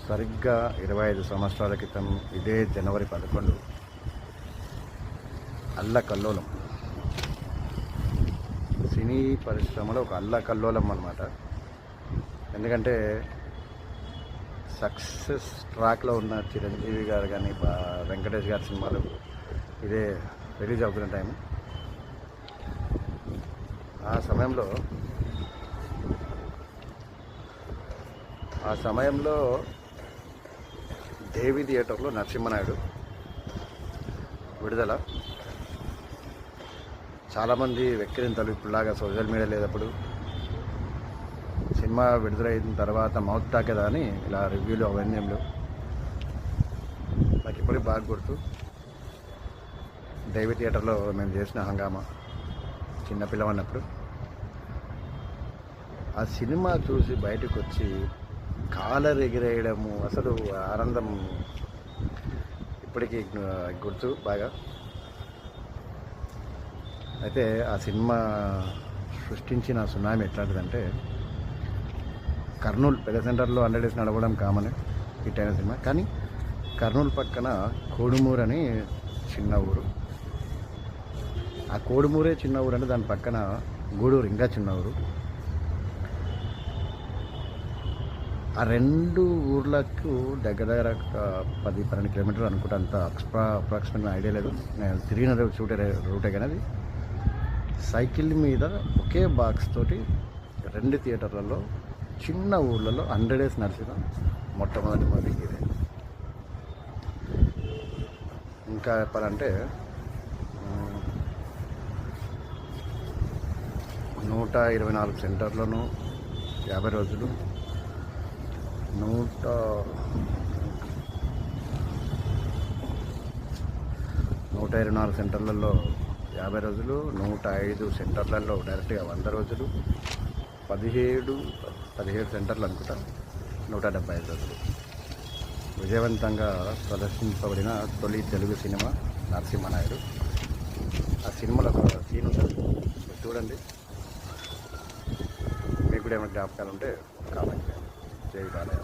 సరిగ్గా 25 సంవత్సరాల క్రితం ఇదే జనవరి 11 అల్లకల్లోలం, సినీ పరిశ్రమలో ఒక అల్లకల్లోలం అన్నమాట. ఎందుకంటే సక్సెస్ ట్రాక్లో ఉన్న చిరంజీవి గారు కానీ వెంకటేష్ గారి సినిమాలు ఇదే రిలీజ్ అవుతున్న టైం. ఆ సమయంలో దేవి థియేటర్లో నరసింహనాయుడు విడుదల. చాలామంది వెక్కిరింతలు ఇప్పుడులాగా సోషల్ మీడియా లేదప్పుడు. సినిమా విడుదలైన తర్వాత మౌత్ టాకేదా అని ఇలా రివ్యూలు అవన్నీ ఏం లేవు. నాకు ఇప్పటికీ బాగా గుర్తు, దేవి థియేటర్లో మేము చేసిన హంగామా చిన్నపిల్లవన్నప్పుడు. ఆ సినిమా చూసి బయటకు వచ్చి కాలర్ ఎగిరేయడము, అసలు ఆనందం ఇప్పటికీ గుర్తు బాగా. అయితే ఆ సినిమా సృష్టించిన సునామీ ఎట్లాంటిదంటే, కర్నూలు పెద్ద సెంటర్లో 100 days నడవడం కామనే హిట్ అయిన సినిమా. కానీ కర్నూలు పక్కన కోడుమూరు అని చిన్న ఊరు. ఆ కోడుమూరే చిన్న ఊరు అంటే దాని పక్కన గూడూరు ఇంకా చిన్న ఊరు. ఆ రెండు ఊర్లకు దగ్గర 10-12 కిలోమీటర్లు అనుకుంటా, అంత అప్రాక్సిమేట్గా ఐడియా లేదు. నేను తిరిగిన రూటే కానీ అది సైకిల్ మీద ఒకే బాక్స్ తోటి 2 థియేటర్లలో చిన్న ఊర్లలో 100 days నడిచిన మొట్టమొదటి మూవీ ఇదే. ఇంకా చెప్పాలంటే 124 సెంటర్లను 50 రోజులు, 124 సెంటర్లలో 50 రోజులు, 105 సెంటర్లలో డైరెక్ట్గా 100 రోజులు, 17 సెంటర్లు అనుకుంటా 175 రోజులు. విజయవంతంగా ప్రదర్శించబడిన తొలి తెలుగు సినిమా నరసింహనాయుడు. ఆ సినిమాలో ఒక సీన్ ఉంటుంది, చూడండి. మీకు కూడా ఏమైనా జ్ఞాపకాలు ఉంటే కామెంట్ చేయండి. జై బాలయ్య.